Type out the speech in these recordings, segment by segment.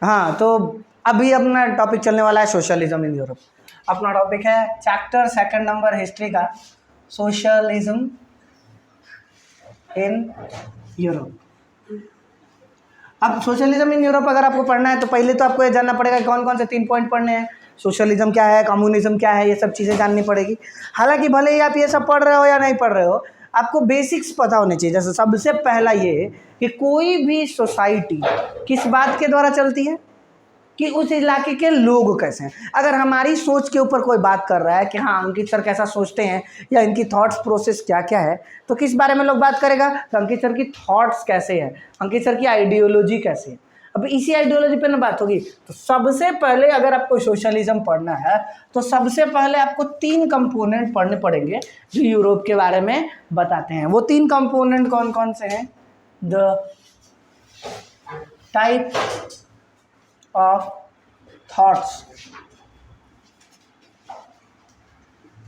हाँ, तो अभी अपना टॉपिक चलने वाला है सोशलिज्म इन यूरोप। अपना टॉपिक है चैप्टर 2 नंबर हिस्ट्री का, सोशलिज्म इन यूरोप। अब सोशलिज्म इन यूरोप अगर आपको पढ़ना है तो पहले तो आपको ये जानना पड़ेगा कौन कौन से 3 पॉइंट पढ़ने हैं। सोशलिज्म क्या है, कम्युनिज्म क्या है, ये सब चीज़ें जाननी पड़ेगी। हालांकि भले ही आप ये सब पढ़ रहे हो या नहीं पढ़ रहे हो, आपको बेसिक्स पता होने चाहिए। जैसे सबसे पहला ये कि कोई भी सोसाइटी किस बात के द्वारा चलती है कि उस इलाके के लोग कैसे हैं। अगर हमारी सोच के ऊपर कोई बात कर रहा है कि हाँ अंकित सर कैसा सोचते हैं या इनकी थॉट्स प्रोसेस क्या क्या है, तो किस बारे में लोग बात करेगा, तो अंकित सर की थॉट्स कैसे हैं, अंकित सर की आइडियोलॉजी कैसे है। अब इसी आइडियोलॉजी पे ना बात होगी। तो सबसे पहले अगर आपको सोशलिज्म पढ़ना है तो सबसे पहले आपको 3 कंपोनेंट पढ़ने पड़ेंगे जो यूरोप के बारे में बताते हैं। वो 3 कंपोनेंट कौन कौन से हैं? The type of thoughts,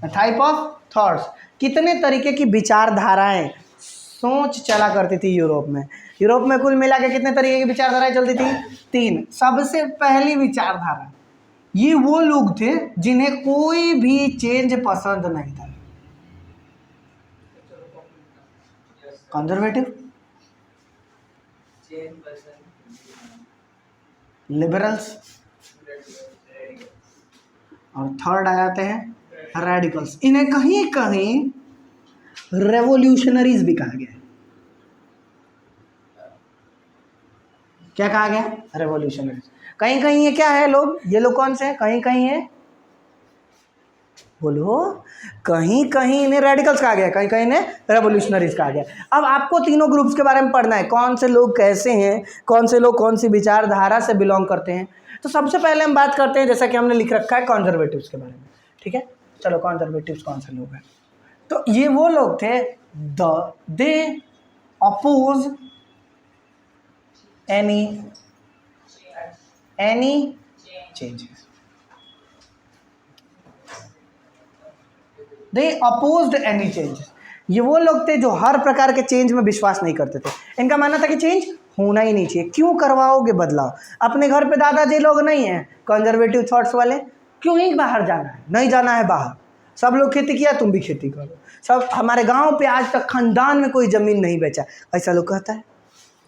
type of thoughts, कितने तरीके की विचारधाराएं, सोच चला करती थी यूरोप में। यूरोप में कुल मिला के कितने तरीके की विचारधाराएं चलती थी? 3। सबसे पहली विचारधारा, ये वो लोग थे जिन्हें कोई भी चेंज पसंद नहीं था। कंजर्वेटिव, लिबरल्स, और थर्ड आ जाते हैं रेडिकल्स। इन्हें कहीं कहीं रेवोल्यूशनरीज भी कहा गया है। क्या कहा गया? रेवोल्यूशनरीज। कहीं कहीं ये क्या है लोग, ये लोग कौन से हैं? कहीं कहीं है, बोलो, कहीं कहीं इन्हें रेडिकल्स कहा गया, कहीं कहीं इन्हें रेवोल्यूशनरीज कहा गया। अब आपको तीनों ग्रुप्स के बारे में पढ़ना है, कौन से लोग कैसे हैं, कौन से लोग कौन सी विचारधारा से बिलोंग करते हैं। तो सबसे पहले हम बात करते हैं, जैसा कि हमने लिख रखा है, कंजर्वेटिव्स के बारे में। ठीक है, चलो कंजर्वेटिव्स कौन से लोग हैं? तो ये वो लोग थे दे अपोज एनी चेंजेस। दे अपोज्ड एनी चेंजेस। ये वो लोग थे जो हर प्रकार के चेंज में विश्वास नहीं करते थे। इनका मानना था कि चेंज होना ही नहीं चाहिए, क्यों करवाओगे बदलाव। अपने घर पे दादाजी लोग नहीं हैं कंजर्वेटिव थॉट्स वाले, क्यों ही बाहर जाना है, नहीं जाना है बाहर, सब लोग खेती किया तुम भी खेती करो। सब हमारे गांव पे आज तक खानदान में कोई ज़मीन नहीं बेचा, ऐसा लोग कहता है,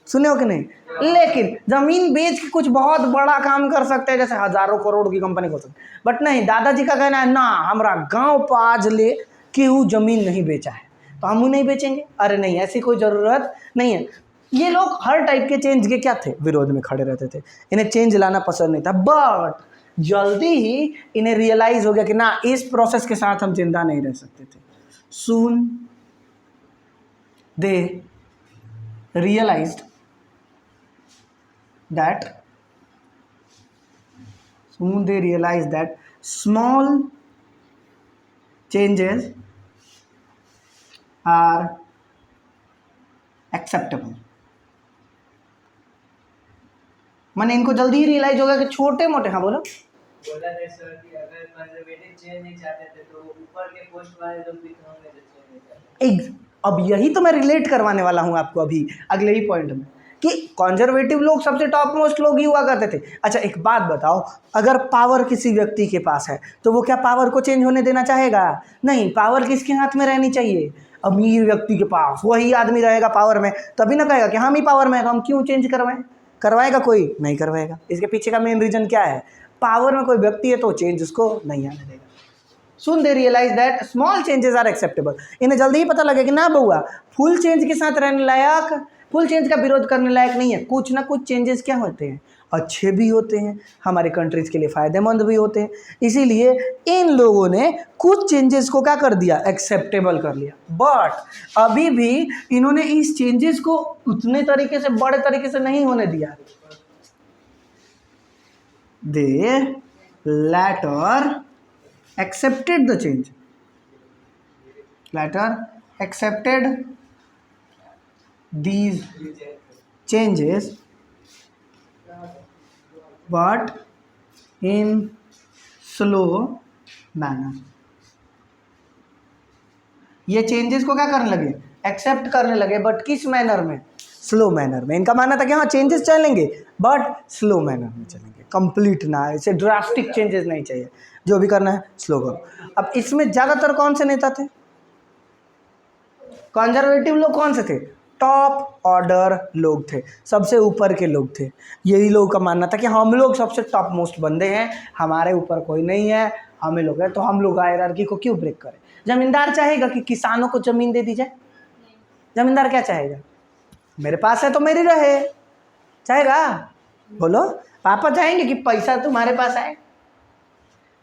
सुने हो कि नहीं? लेकिन जमीन बेच के कुछ बहुत बड़ा काम कर सकते हैं, जैसे हजारों करोड़ की कंपनी हो सकती है। बट नहीं, दादाजी का कहना है ना, हमारा गांव पर आज ले केहू जमीन नहीं बेचा है तो हम नहीं बेचेंगे। अरे नहीं, ऐसी कोई ज़रूरत नहीं है। ये लोग हर टाइप के चेंज के क्या थे, विरोध में खड़े रहते थे। इन्हें चेंज लाना पसंद नहीं था। बट जल्दी ही इन्हें रियलाइज हो गया कि ना, इस प्रोसेस के साथ हम जिंदा नहीं रह सकते थे। सून दे realised that small changes are acceptable। मैंने इनको जल्दी ही रियलाइज होगा कि छोटे मोटे, हाँ बोलो। बोला था सर कि अगर कंजर्वेटिव चेंज नहीं चाहते थे तो ऊपर के पोस्ट वाले लोग भी होंगे जो चेंज नहीं चाहते। अब यही तो मैं रिलेट करवाने वाला हूँ आपको अभी अगले ही पॉइंट में, कि कंजर्वेटिव लोग सबसे टॉप मोस्ट लोग ही हुआ करते थे। अच्छा एक बात बताओ, अगर पावर किसी व्यक्ति के पास है तो वो क्या पावर को चेंज होने देना चाहेगा? नहीं, पावर किसके हाथ में रहनी चाहिए? अमीर व्यक्ति के पास। वही आदमी रहेगा पावर में, तभी ना कहेगा कि हम ही पावर में है तो हम क्यों चेंज करवाएं। करवाएगा कोई? नहीं करवाएगा। इसके पीछे का मेन रीजन क्या है? पावर में कोई व्यक्ति है तो चेंज उसको नहीं आने देगा। Soon they realize that small changes are acceptable। इन्हें जल्दी ही पता लगे कि ना बउआ, फुल चेंज के साथ रहने लायक, फुल चेंज का विरोध करने लायक नहीं है। कुछ ना कुछ चेंजेस क्या होते हैं, अच्छे भी होते हैं, हमारे कंट्रीज के लिए फ़ायदेमंद भी होते हैं। इसीलिए इन लोगों ने कुछ चेंजेस को क्या कर दिया, एक्सेप्टेबल कर लिया। बट अभी भी इन्होंने इस चेंजेस को उतने तरीके से, बड़े तरीके से नहीं होने दिया। दे later accepted the change, later accepted these changes, but in slow manner। ये चेंजेस को क्या करने लगे, एक्सेप्ट करने लगे, बट किस मैनर में, स्लो मैनर में। इनका मानना था कि हाँ चेंजेस चलेंगे बट स्लो मैनर में चलेंगे, कंप्लीट ना, ऐसे ड्रास्टिक चेंजेस नहीं चाहिए, जो भी करना है स्लो करो। अब इसमें ज़्यादातर कौन से नेता थे? कंजर्वेटिव लोग कौन से थे? टॉप ऑर्डर लोग थे, सबसे ऊपर के लोग थे। यही लोगों का मानना था कि हम लोग सबसे टॉप मोस्ट बंदे हैं, हमारे ऊपर कोई नहीं है, हमें लोग है, तो हम लोग हायरार्की को क्यों ब्रेक करें। जमींदार चाहेगा कि किसानों को जमीन दे दी जाए? जमींदार क्या चाहेगा? मेरे पास है तो मेरी रहे, चाहेगा? बोलो, पापा चाहेंगे कि पैसा तुम्हारे पास आए?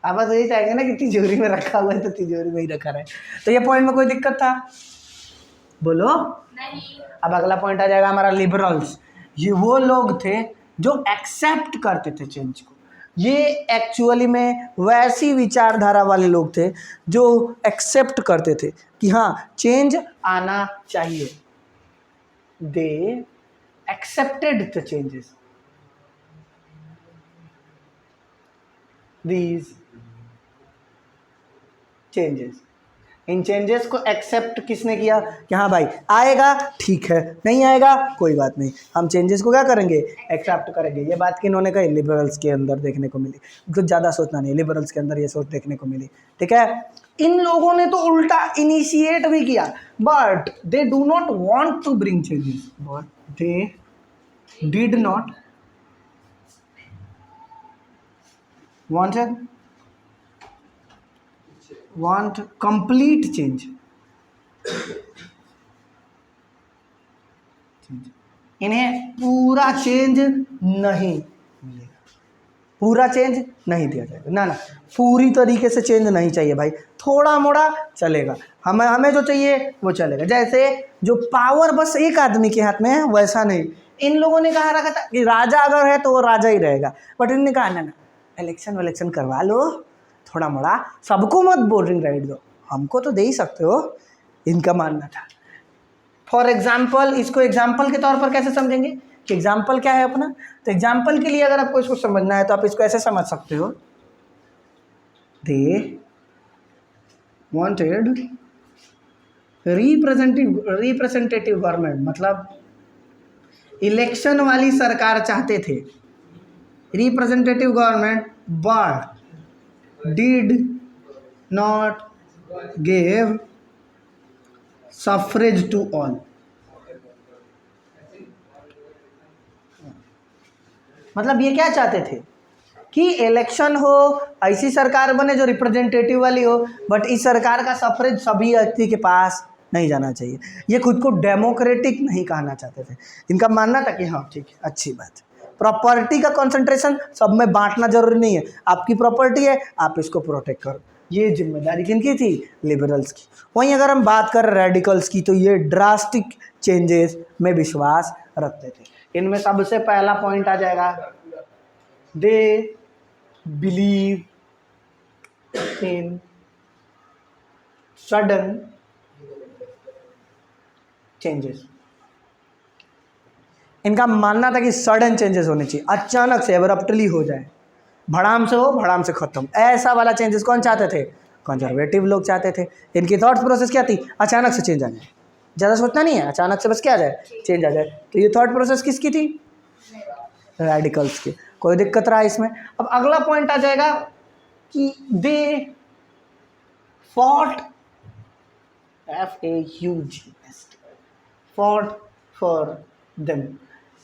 पापा तो यही चाहेंगे ना कि तिजोरी में रखा हुआ है तो तिजोरी में ही रखा रहे। तो ये पॉइंट में कोई दिक्कत था? बोलो नहीं। अब अगला पॉइंट आ जाएगा हमारा लिबरल्स। ये वो लोग थे जो एक्सेप्ट करते थे चेंज को। ये एक्चुअली में वैसी विचारधारा वाले लोग थे जो एक्सेप्ट करते थे कि हाँ चेंज आना चाहिए। दे accepted the changes. These changes, in changes को एक्सेप्ट किसने किया कि हाँ भाई आएगा ठीक है, नहीं आएगा कोई बात नहीं, हम चेंजेस को क्या करेंगे? एक्सेप्ट करेंगे। ये बात किन्होंने कही? लिबरल्स के अंदर देखने को मिली। कुछ ज़्यादा सोचना नहीं, लिबरल्स के अंदर ये सोच देखने को मिली, ठीक है। इन लोगों ने तो उल्टा इनिशिएट भी किया, but they do not want to bring changes, but they did not want complete change। इन्हें पूरा चेंज नहीं मिलेगा, पूरा चेंज नहीं दिया जाएगा, ना ना, पूरी तरीके से चेंज नहीं चाहिए भाई, थोड़ा मोड़ा चलेगा, हमें जो चाहिए वो चलेगा। जैसे जो पावर बस एक आदमी के हाथ में है वैसा नहीं। इन लोगों ने कहा रखा था कि राजा अगर है तो वो राजा ही रहेगा, बट इन्होंने कहा ना, इलेक्शन करवा लो, थोड़ा मोड़ा, सबको मत वोटिंग राइट दो, हमको तो दे ही सकते हो, इनका मानना था। फॉर एग्जाम्पल, इसको एग्जाम्पल के तौर पर कैसे समझेंगे कि एग्जाम्पल क्या है अपना? तो एग्जाम्पल के लिए अगर आपको इसको समझना है तो आप इसको ऐसे समझ सकते हो, दे वांटेड रिप्रेजेंटेटिव गवर्नमेंट, मतलब इलेक्शन वाली सरकार चाहते थे, representative government, but did not give suffrage to all. मतलब ये क्या चाहते थे कि इलेक्शन हो, ऐसी सरकार बने जो रिप्रेजेंटेटिव वाली हो, बट इस सरकार का सफरेज सभी व्यक्ति के पास नहीं जाना चाहिए। ये खुद को डेमोक्रेटिक नहीं कहना चाहते थे। इनका मानना था कि हाँ ठीक है, अच्छी बात है, प्रॉपर्टी का कंसंट्रेशन सब में बांटना जरूरी नहीं है, आपकी प्रॉपर्टी है आप इसको प्रोटेक्ट करो, ये जिम्मेदारी किनकी थी? लिबरल्स की। वहीं अगर हम बात करें रेडिकल्स की, तो ये ड्रास्टिक चेंजेस में विश्वास रखते थे। इनमें सबसे पहला पॉइंट आ जाएगा, they believe in sudden changes. इनका मानना था कि सडन चेंजेस होने चाहिए, अचानक से, एब्रप्टली हो जाए, भड़ाम से हो, भड़ाम से खत्म, ऐसा वाला चेंजेस कौन चाहते थे? कंजर्वेटिव लोग चाहते थे। इनकी थॉट प्रोसेस क्या थी? अचानक से चेंज आ जाए, ज़्यादा सोचना नहीं है, अचानक से बस क्या आ जाए? चेंज आ जाए। तो ये थॉट प्रोसेस किसकी थी? रेडिकल्स की। कोई दिक्कत रहा इसमें? अब अगला पॉइंट आ जाएगा कि they fought, fought for them.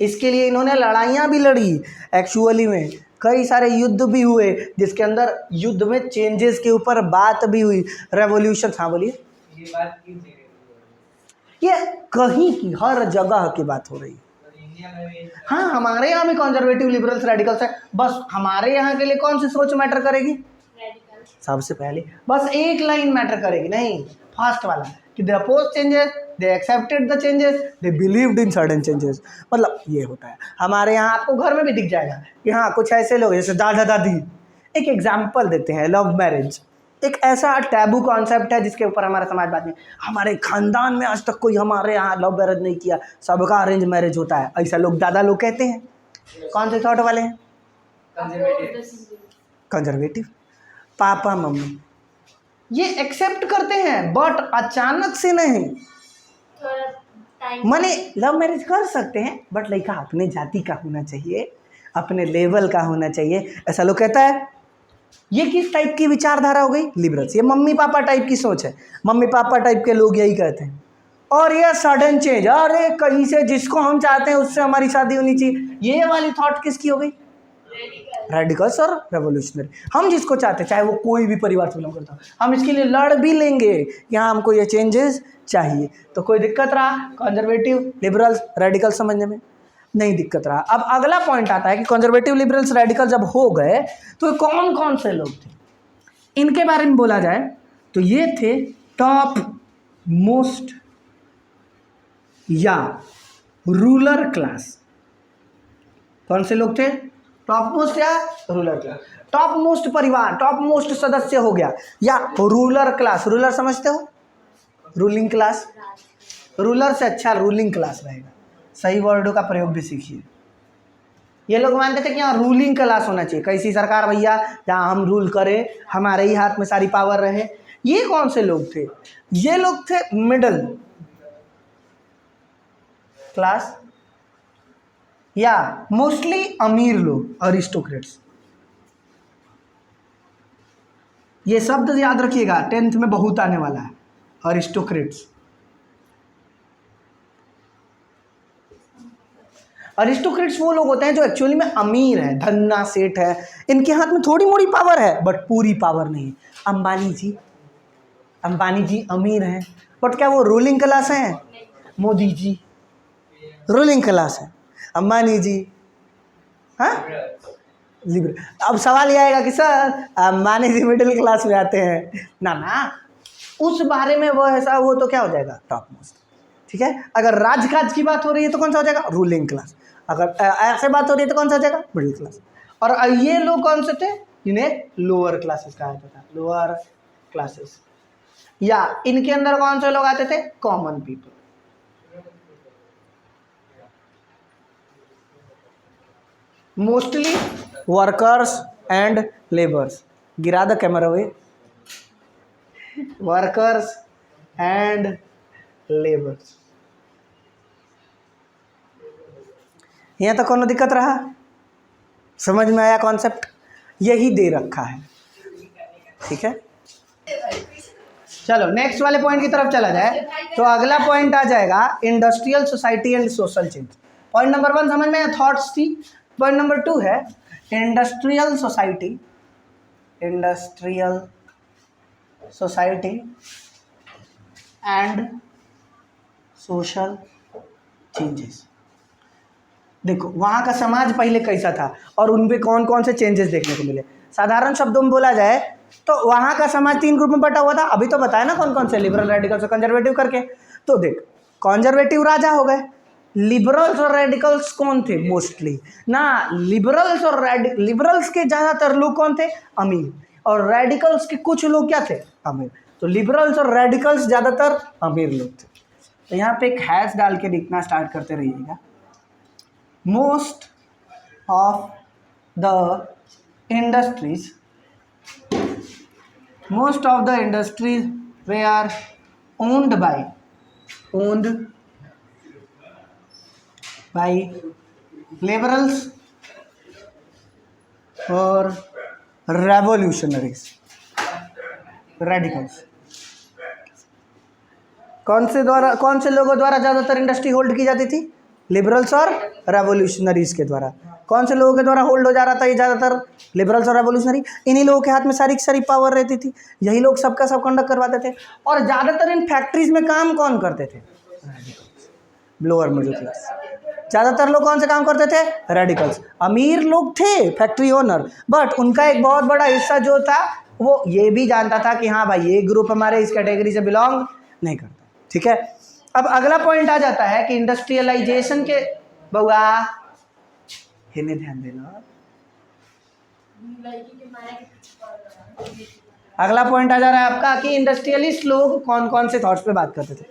इसके लिए इन्होंने लड़ाइयाँ भी लड़ी, एक्चुअली में कई सारे युद्ध भी हुए, जिसके अंदर युद्ध में चेंजेस के ऊपर बात भी हुई, रेवोल्यूशन। हाँ बोलिए। ये बात की, ये कहीं की, हर जगह की बात हो रही है। हाँ, हमारे यहाँ भी कंजर्वेटिव, लिबरल्स, रेडिकल्स है, बस हमारे यहाँ के लिए कौन सी सोच मैटर करेगी? सबसे पहले बस एक लाइन मैटर करेगी, नहीं, फर्स्ट वाला कि they oppose changes, they accepted the changes, they believed in sudden changes. मतलब ये होता है हमारे यहाँ, आपको घर में भी दिख जाएगा कि हाँ कुछ ऐसे लोग जैसे दादा दादी। एक एग्जाम्पल देते हैं, लव मैरिज एक ऐसा टैबू कॉन्सेप्ट है जिसके ऊपर हमारा समाज बात नहीं, हमारे खानदान में आज तक कोई हमारे यहाँ लव मैरिज नहीं किया, सबका अरेंज मैरिज होता है, ऐसा लोग दादा लोग कहते हैं। कौन से थॉट वाले हैं? कंजर्वेटिव। पापा मम्मी ये एक्सेप्ट करते हैं, बट अचानक से नहीं, माने लव मैरिज कर सकते हैं बट लड़का अपने जाति का होना चाहिए, अपने लेवल का होना चाहिए, ऐसा लोग कहता है। ये किस टाइप की विचारधारा हो गई? लिबरल्स। ये मम्मी पापा टाइप की सोच है, मम्मी पापा टाइप के लोग यही कहते हैं। और ये सडन चेंज, अरे कहीं से जिसको हम चाहते हैं उससे हमारी शादी होनी चाहिए, ये वाली थॉट किसकी हो गई? रेडिकल्स और रेवोल्यूशनरी। हम जिसको चाहते हैं, चाहे वो कोई भी परिवार से बिलोंग करता हो, हम इसके लिए लड़ भी लेंगे कि हाँ हमको ये चेंजेस चाहिए। तो कोई दिक्कत रहा कंजर्वेटिव, लिबरल्स, रेडिकल समझने में? नहीं दिक्कत रहा। अब अगला पॉइंट आता है कि कंजर्वेटिव, लिबरल्स, रेडिकल जब हो गए तो कौन कौन से लोग थे? इनके बारे में बोला जाए तो ये थे टॉप मोस्ट या रूलर क्लास। कौन से लोग थे? टॉप मोस्ट या रूलर क्लास। टॉप मोस्ट परिवार, टॉप मोस्ट सदस्य हो गया, या रूलर क्लास। रूलर समझते हो? Ruling class. रूलर से अच्छा रूलिंग क्लास रहेगा, सही वर्डों का प्रयोग भी सीखिए। ये लोग मानते थे कि हाँ रूलिंग क्लास होना चाहिए, कैसी सरकार भैया जहाँ हम रूल करें, हमारे ही हाथ में सारी पावर रहे। ये कौन से लोग थे? ये लोग थे मिडल क्लास या मोस्टली अमीर लोग, अरिस्टोक्रेट्स। ये शब्द याद रखिएगा, 10th में बहुत आने वाला है, अरिस्टोक्रेट्स। अरिस्टोक्रेट्स वो लोग होते हैं जो एक्चुअली में अमीर है, धन्ना सेठ है, इनके हाथ में थोड़ी मोड़ी पावर है बट पूरी पावर नहीं है। अंबानी जी अमीर हैं बट क्या वो रूलिंग क्लास हैं? मोदी जी रूलिंग क्लास है, अंबानी जी हाँ लिबरल। अब सवाल यह आएगा कि सर अंबानी जी मिडिल क्लास में आते हैं ना, उस बारे में वो ऐसा, वो तो क्या हो जाएगा? Top most. ठीक है, अगर राजकाज की बात हो रही है तो कौन सा हो जाएगा? Ruling class. अगर ऐसे बात हो रही है तो कौन सा हो जाएगा? Middle class. और ये लोग कौन से थे? जिन्हें लोअर क्लासेस कहा जाता था, लोअर क्लासेस। या इनके अंदर कौन से लोग आते थे? Common people. Mostly workers and labours. गिरा द कैमरा वे। Workers and labours. यहाँ तक कौन दिक्कत रहा? समझ में आया कॉन्सेप्ट? यही दे रखा है। ठीक है, चलो नेक्स्ट वाले पॉइंट की तरफ चला जाए तो अगला पॉइंट आ जाएगा industrial society and social change. Point number 1 समझ में थॉट्स थी। पॉइंट नंबर 2 है industrial society, industrial society and social changes. देखो वहाँ का समाज पहले कैसा था और उन पे कौन कौन से चेंजेस देखने को मिले। साधारण शब्दों में बोला जाए तो वहाँ का समाज 3 ग्रुप में बटा हुआ था। अभी तो बताया ना कौन कौन से, लिबरल, रेडिकल्स और कंजर्वेटिव करके। तो देख, कंजर्वेटिव राजा हो गए, लिबरल्स और रेडिकल्स कौन थे? मोस्टली ना लिबरल्स और लिबरल्स के ज़्यादातर लोग कौन थे? अमीर। और रेडिकल्स के कुछ लोग क्या थे? अमीर। तो लिबरल्स और रेडिकल्स ज़्यादातर अमीर लोग थे। तो यहाँ पे एक हैश डाल के लिखना स्टार्ट करते रहिएगा। Most of the industries were owned by liberals और revolutionaries, radicals। कौन से लोगों द्वारा ज़्यादातर इंडस्ट्री होल्ड की जाती थी? लिबरल्स और रेवोल्यूशनरीज के द्वारा। कौन से लोगों के द्वारा होल्ड हो जा रहा था ये ज़्यादातर? लिबरल्स और रेवोल्यूशनरी। इन्हीं लोगों के हाथ में सारी सारी पावर रहती थी, यही लोग सबका सब कंडक्ट करवाते थे। और ज़्यादातर इन फैक्ट्रीज में काम कौन करते थे? Lower middle class. ज़्यादातर लोग कौन से काम करते थे? रेडिकल्स। अमीर लोग थे फैक्ट्री ओनर, बट उनका एक बहुत बड़ा हिस्सा जो था वो ये भी जानता था कि हाँ भाई ये ग्रुप हमारे इस कैटेगरी से बिलोंग नहीं करता। ठीक है, अब अगला पॉइंट आ जाता है कि इंडस्ट्रियलाइजेशन के, बउआ इन्हें ध्यान देना, अगला पॉइंट आ जा रहा है आपका कि इंडस्ट्रियलिस्ट लोग कौन कौन से थॉट्स पे बात करते थे।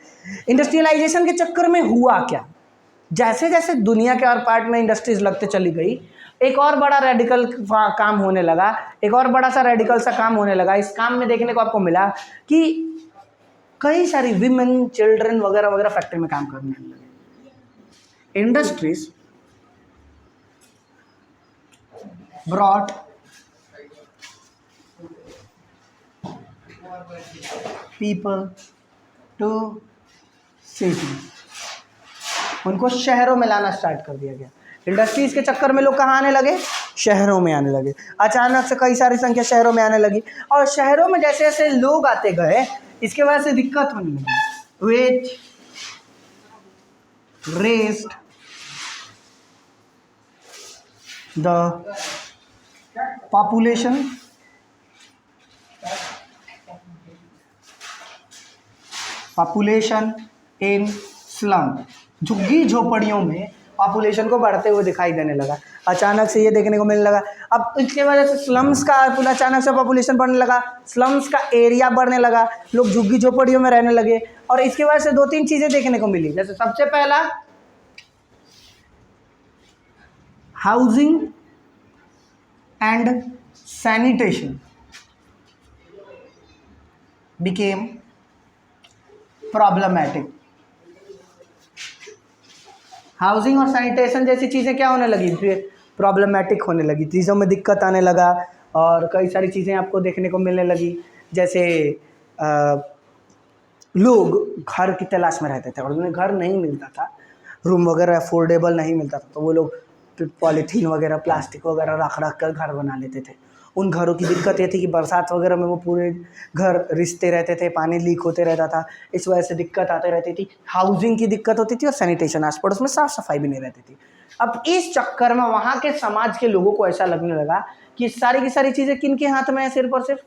इंडस्ट्रियलाइजेशन के चक्कर में हुआ क्या? जैसे जैसे दुनिया के और पार्ट में इंडस्ट्रीज लगते चली गई, एक और बड़ा रेडिकल काम होने लगा, एक और बड़ा सा रेडिकल सा काम होने लगा। इस काम में देखने को आपको मिला कि कई सारी विमेन, चिल्ड्रन वगैरह वगैरह फैक्ट्री में काम करने लगे। Industries brought people to city, उनको शहरों में लाना स्टार्ट कर दिया गया। इंडस्ट्रीज के चक्कर में लोग कहाँ आने लगे? शहरों में आने लगे। अचानक से कई सारी संख्या शहरों में आने लगी, और शहरों में जैसे जैसे लोग आते गए, इसके वजह से दिक्कत होने लगी। Wage raised the population in slum, झुग्गी झोपड़ियों में पॉपुलेशन को बढ़ते हुए दिखाई देने लगा। अचानक से ये देखने को मिलने लगा। अब इसके वजह से स्लम्स का पूरा अचानक से पॉपुलेशन बढ़ने लगा, स्लम्स का एरिया बढ़ने लगा, लोग झुग्गी झोपड़ियों में रहने लगे। और इसके वजह से 2-3 चीज़ें देखने को मिली। जैसे सबसे पहला, housing and sanitation became problematic. Housing और सैनिटेशन जैसी चीज़ें क्या होने लगी? प्रॉब्लमैटिक होने लगी, चीज़ों में दिक्कत आने लगा, और कई सारी चीज़ें आपको देखने को मिलने लगी। जैसे लोग घर की तलाश में रहते थे और उन्हें घर नहीं मिलता था, रूम वगैरह अफोर्डेबल नहीं मिलता था, तो वो लोग पॉलीथीन वगैरह, प्लास्टिक वगैरह रख रख कर घर बना लेते थे। उन घरों की दिक्कत ये थी कि बरसात वगैरह में वो पूरे घर रिसते रहते थे, पानी लीक होते रहता था, इस वजह से दिक्कत आते रहती थी। हाउसिंग की दिक्कत होती थी और सैनिटेशन, आस पड़ोस में साफ़ सफाई भी नहीं रहती थी। अब इस चक्कर में वहाँ के समाज के लोगों को ऐसा लगने लगा कि सारी की सारी चीज़ें किन के हाथ में है? सिर्फ और सिर्फ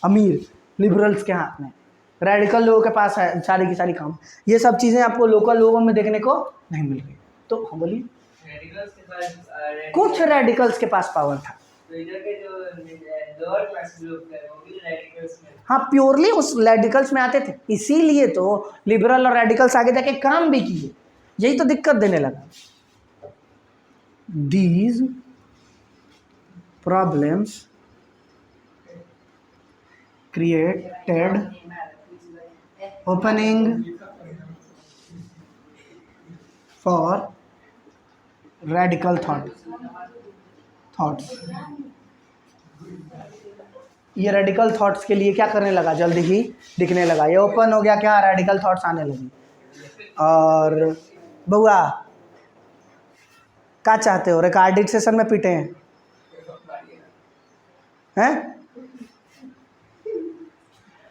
अमीर लिबरल्स के हाथ में, रेडिकल लोगों के पास है सारी की सारी काम। ये सब चीज़ें आपको लोकल लोगों में देखने को नहीं मिल रही। तो हम बोलिए, कुछ रेडिकल्स के पास पावर था। तो इधर के जो लोअर क्लास लोग थे वो भी रेडिकल्स में, हाँ, प्योरली उस रेडिकल्स में आते थे। इसीलिए तो लिबरल और रेडिकल्स आगे जाके काम भी किए। यही तो दिक्कत देने लगा। These problems created opening for radical thoughts। ये रेडिकल थॉट्स के लिए क्या करने लगा? जल्दी ही दिखने लगा। ये ओपन हो गया, क्या रेडिकल थॉट्स आने लगी। और बउआ क्या चाहते हो? रिकॉर्डेड सेशन में पीटे हैं?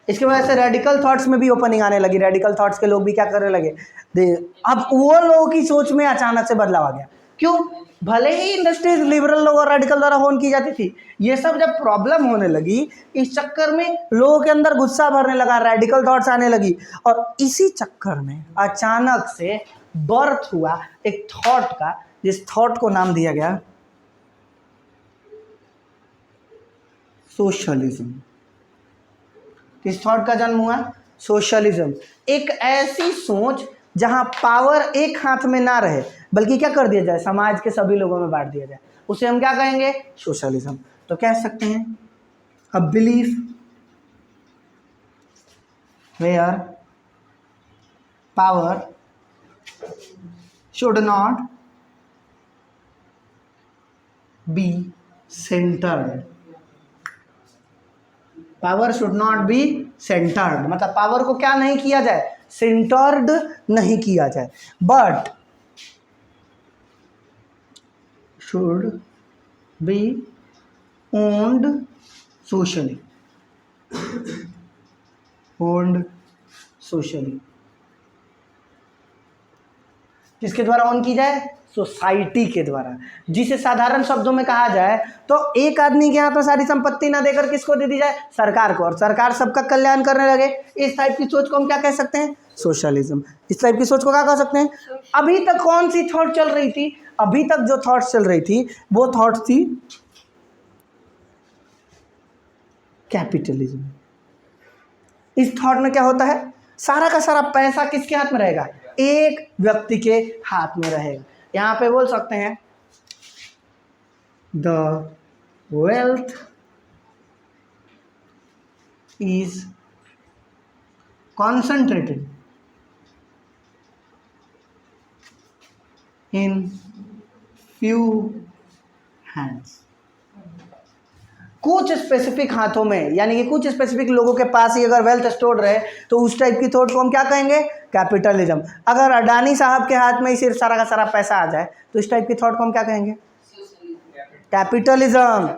इसके वजह से रेडिकल थॉट्स में भी ओपनिंग आने लगी। रेडिकल थॉट्स के लोग भी क्या करने लगे? अब वो लोगों की सोच में अचानक से बदलाव आ गया। क्यों? भले ही इंडस्ट्रीज लिबरल लोग और रेडिकल द्वारा होन की जाती थी, ये सब जब प्रॉब्लम होने लगी, इस चक्कर में लोगों के अंदर गुस्सा भरने लगा, रेडिकल थॉट्स आने लगी, और इसी चक्कर में अचानक से बर्थ हुआ एक थॉट का, जिस थॉट को नाम दिया गया सोशलिज्म। किस थॉट का जन्म हुआ? सोशलिज्म। एक ऐसी सोच जहां पावर एक हाथ में ना रहे, बल्कि क्या कर दिया जाए? समाज के सभी लोगों में बांट दिया जाए। उसे हम क्या कहेंगे? सोशलिज्म। तो कह सकते हैं a belief where power should not be centred. Power should not be centred, मतलब पावर को क्या नहीं किया जाए? सेंटर्ड नहीं किया जाए, but should be owned socially. Owned socially किसके द्वारा ऑन की जाए? सोसाइटी के द्वारा। जिसे साधारण शब्दों में कहा जाए तो एक आदमी के हाथ में सारी संपत्ति ना देकर किसको दे दी जाए? सरकार को, और सरकार सबका कल्याण करने लगे। इस टाइप की सोच को हम क्या कह सकते हैं? सोशलिज्म। इस टाइप की सोच को क्या कह सकते हैं? अभी तक कौन सी थॉट चल रही थी? अभी तक जो थॉट्स चल रही थी वो थॉट्स थी कैपिटलिज्म। इस थॉट में क्या होता है? सारा का सारा पैसा किसके हाथ में रहेगा? एक व्यक्ति के हाथ में रहेगा। यहां पे बोल सकते हैं the wealth is concentrated in few hands. कुछ स्पेसिफिक हाथों में, यानी कि कुछ स्पेसिफिक लोगों के पास ही अगर वेल्थ स्टोर्ड रहे तो उस टाइप की थॉट को हम क्या कहेंगे? कैपिटलिज्म. अगर अडानी साहब के हाथ में ही सिर्फ सारा का सारा पैसा आ जाए तो इस टाइप की थॉट को हम क्या कहेंगे? कैपिटलिज्म.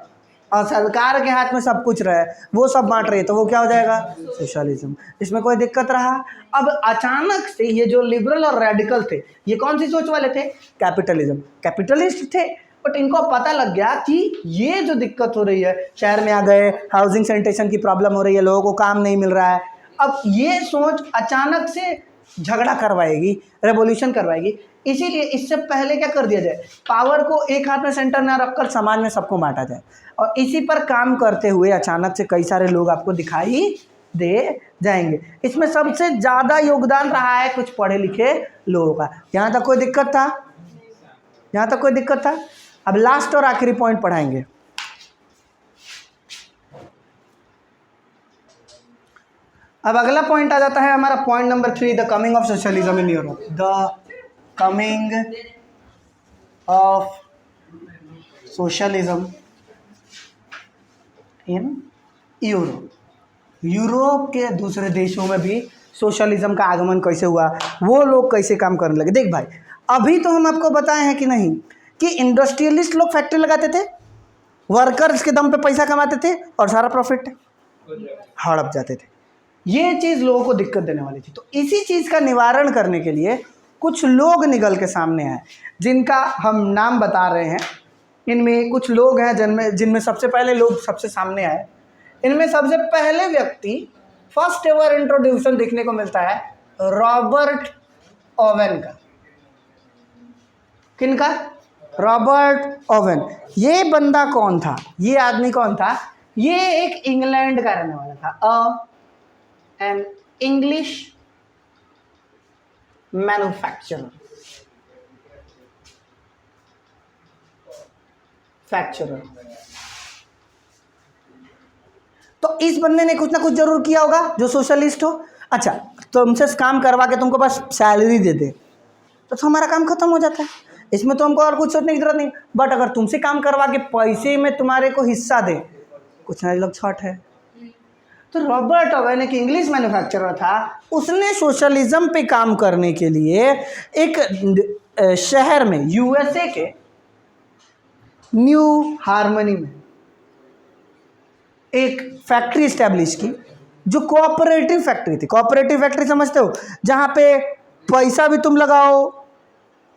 और सरकार के हाथ में सब कुछ रहे, वो सब बांट रही है, तो वो क्या हो जाएगा? सोशलिज्म. इसमें कोई दिक्कत रहा? अब अचानक से ये जो लिबरल और रेडिकल थे, ये कौन सी सोच वाले थे? कैपिटलिज्म. कैपिटलिस्ट थे, बट इनको पता लग गया कि ये जो दिक्कत हो रही है, शहर में आ गए, हाउसिंग सैनिटेशन की प्रॉब्लम हो रही है, लोगों को काम नहीं मिल रहा है. अब ये सोच अचानक से झगड़ा करवाएगी, रेवोल्यूशन करवाएगी. इसीलिए इससे पहले क्या कर दिया जाए? पावर को एक हाथ में सेंटर में रखकर समाज में सबको बांटा जाए. और इसी पर काम करते हुए अचानक से कई सारे लोग आपको दिखाई दे जाएंगे. इसमें सबसे ज़्यादा योगदान रहा है कुछ पढ़े लिखे लोगों का. यहाँ तक कोई दिक्कत था? यहाँ तक कोई दिक्कत था? अब लास्ट और आखिरी पॉइंट पढ़ाएंगे. अब अगला पॉइंट आ जाता है हमारा point number 3, the coming of socialism in Europe. The coming of socialism in Europe. Europe के दूसरे देशों में भी सोशलिज्म का आगमन कैसे हुआ, वो लोग कैसे काम करने लगे. देख भाई, अभी तो हम आपको बताए हैं कि नहीं कि इंडस्ट्रियलिस्ट लोग फैक्ट्री लगाते थे, वर्कर्स के दम पे पैसा कमाते थे और सारा प्रॉफिट हड़प जाते थे. ये चीज़ लोगों को दिक्कत देने वाली थी. तो इसी चीज़ का निवारण करने के लिए कुछ लोग निकल के सामने आए, जिनका हम नाम बता रहे हैं. इनमें कुछ लोग हैं जिनमें सबसे पहले लोग सबसे सामने आए. इनमें सबसे पहले व्यक्ति, फर्स्ट एवर इंट्रोड्यूशन देखने को मिलता है रॉबर्ट ओवेन का. किनका? Robert Owen. ये बंदा कौन था? ये आदमी कौन था? ये एक इंग्लैंड का रहने वाला था. N English manufacturer. तो इस बंदे ने कुछ ना कुछ जरूर किया होगा जो सोशलिस्ट हो. अच्छा, तुमसे काम करवा के तुमको बस सैलरी दे दे तो हमारा काम खत्म हो जाता है. इसमें तो हमको और कुछ सोचने की जरूरत नहीं. बट अगर तुमसे काम करवा के पैसे में तुम्हारे को हिस्सा दे, कुछ ना लोग छठ है. तो रॉबर्ट ओवेन एक इंग्लिश मैन्युफैक्चरर था. उसने सोशलिज्म पे काम करने के लिए एक शहर में, यूएसए के न्यू हार्मनी में एक फैक्ट्री इस्टेब्लिश की, जो कोऑपरेटिव फैक्ट्री थी. कोऑपरेटिव फैक्ट्री समझते हो? जहाँ पे पैसा भी तुम लगाओ,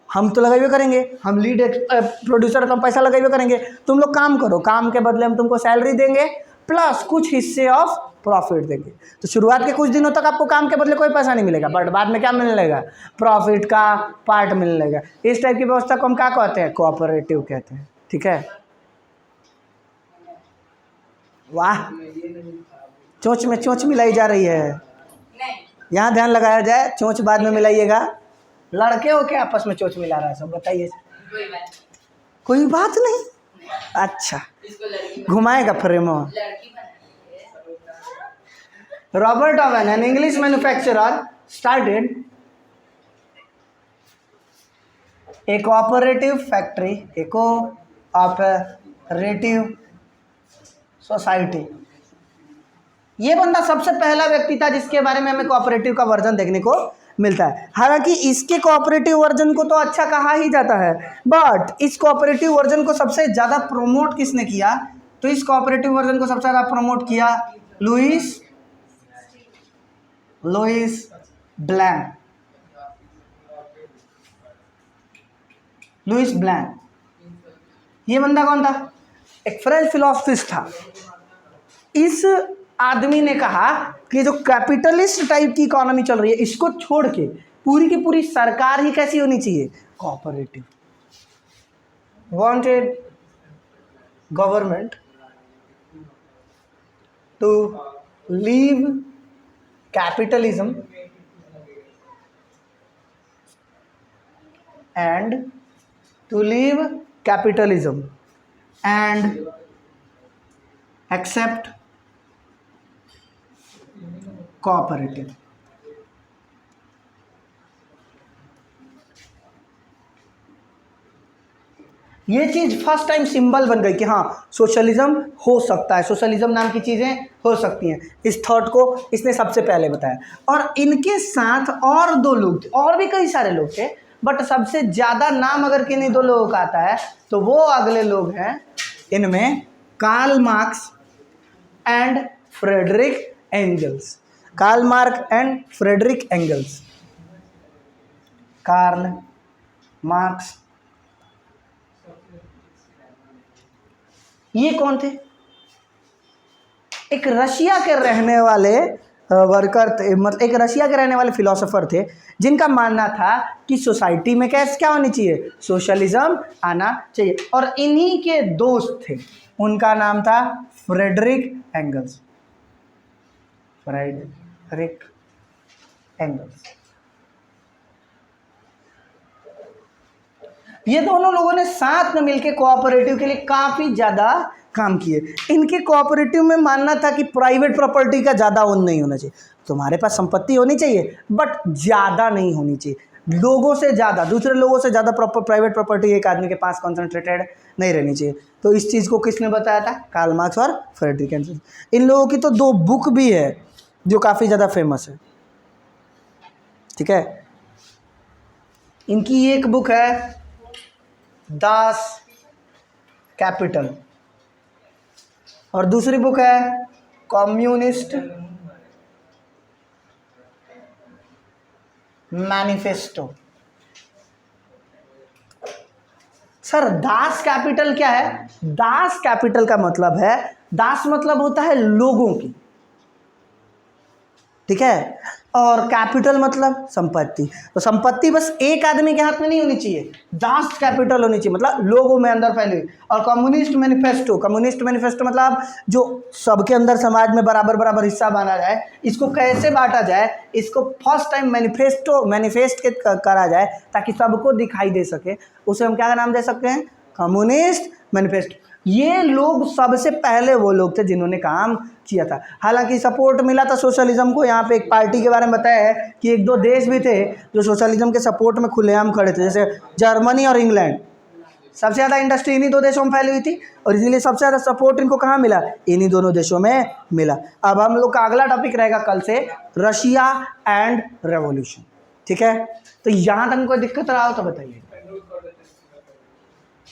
हम तो लगाइए करेंगे, हम लीड प्रोड्यूसर तो हम पैसा लगाइए करेंगे, तुम लोग काम करो, काम के बदले हम तुमको सैलरी देंगे प्लस कुछ हिस्से ऑफ प्रॉफिट देंगे. तो शुरुआत के कुछ दिनों तक आपको काम के बदले कोई पैसा नहीं मिलेगा, बट बाद में क्या मिलने लगेगा? प्रॉफिट का पार्ट मिलने लगेगा. इस टाइप की व्यवस्था को हम क्या कहते हैं? कोऑपरेटिव कहते हैं. ठीक है. वाह, चोंच में चोंच मिलाई जा रही है. यहाँ ध्यान लगाया जाए, चोंच बाद में मिलाइएगा. लड़के हो क्या आपस में चोंच मिला रहा है सब? बताइए. कोई बात नहीं. अच्छा, घुमाएगा frame. Robert Owen, an English manufacturer, started a cooperative factory, a cooperative society. ये बंदा सबसे पहला व्यक्ति था जिसके बारे में हमें कोऑपरेटिव का वर्जन देखने को मिलता है. हालांकि इसके कोऑपरेटिव वर्जन को तो अच्छा कहा ही जाता है, बट इस कोऑपरेटिव वर्जन को सबसे ज़्यादा प्रमोट किसने किया? तो इस कोऑपरेटिव वर्जन को सबसे ज़्यादा प्रमोट किया लुइस ब्लैंक. Louis blank. ये बंदा कौन था? एक फ्रेंच फिलोसफिस्ट था. इस आदमी ने कहा कि जो कैपिटलिस्ट टाइप की इकोनॉमी चल रही है, इसको छोड़ के पूरी की पूरी सरकार ही कैसी होनी चाहिए? Cooperative. Wanted government to leave capitalism and to leave capitalism and accept cooperative. ये चीज़ फर्स्ट टाइम सिंबल बन गई कि हाँ सोशलिज्म हो सकता है, सोशलिज्म नाम की चीज़ें हो सकती हैं। इस थॉट को इसने सबसे पहले बताया। और इनके साथ और दो लोग थे, और भी कई सारे लोग थे, बट सबसे ज़्यादा नाम अगर किन्हीं दो लोगों का आता है तो वो अगले लोग हैं, इनमें Karl Marx and Friedrich Engels. Karl Marx and Friedrich Engels. Karl Marx, ये कौन थे? एक रशिया के रहने वाले वर्कर थे, मतलब एक रशिया के रहने वाले फिलोसोफर थे, जिनका मानना था कि सोसाइटी में क्या होनी चाहिए, सोशलिज्म आना चाहिए। और इन्हीं के दोस्त थे, उनका नाम था फ्रेडरिक एंगल्स। Frederick angles. ये दोनों लोगों ने साथ में मिलकर कोऑपरेटिव के लिए काफ़ी ज़्यादा काम किए। इनके कोऑपरेटिव में मानना था कि प्राइवेट प्रॉपर्टी का ज़्यादा ओन नहीं होना चाहिए। तुम्हारे पास संपत्ति होनी चाहिए बट ज़्यादा नहीं होनी चाहिए, लोगों से ज़्यादा, दूसरे लोगों से ज़्यादा प्राइवेट प्रॉपर्टी एक आदमी के पास कॉन्सेंट्रेटेड नहीं रहनी चाहिए। तो इस चीज़ को किसने बताया था? कार्ल मार्क्स और फ्रेडरिक एंगल्स। इन लोगों की तो दो बुक भी है जो काफ़ी ज़्यादा फेमस है, ठीक है। इनकी एक बुक है दास कैपिटल और दूसरी बुक है communist manifesto. Sir Das Kapital क्या है? दास कैपिटल का मतलब है, दास मतलब होता है लोगों की, ठीक है, और कैपिटल मतलब संपत्ति। तो संपत्ति बस एक आदमी के हाथ में नहीं होनी चाहिए, दास कैपिटल होनी चाहिए, मतलब लोगों में अंदर फैली हुई। और कम्युनिस्ट मैनिफेस्टो, कम्युनिस्ट मैनिफेस्टो मतलब जो सबके अंदर समाज में बराबर बराबर हिस्सा बांटा जाए, इसको कैसे बांटा जाए, इसको फर्स्ट टाइम मैनिफेस्ट करा जाए ताकि सबको दिखाई दे सके, उसे हम क्या नाम दे सकते हैं? Communist manifesto. ये लोग सबसे पहले वो लोग थे जिन्होंने काम किया था। हालांकि सपोर्ट मिला था सोशलिज्म को, यहाँ पे एक पार्टी के बारे में बताया है कि एक दो देश भी थे जो सोशलिज्म के सपोर्ट में खुलेआम खड़े थे, जैसे जर्मनी और इंग्लैंड। सबसे ज़्यादा इंडस्ट्री इन्हीं दो देशों में फैली हुई थी और इसीलिए सबसे ज़्यादा सपोर्ट इनको कहाँ मिला? इन्हीं दोनों देशों में मिला। अब हम लोग का अगला टॉपिक रहेगा कल से रशिया एंड रेवोल्यूशन, ठीक है। तो यहाँ तक कोई दिक्कत रहा हो तो बताइए।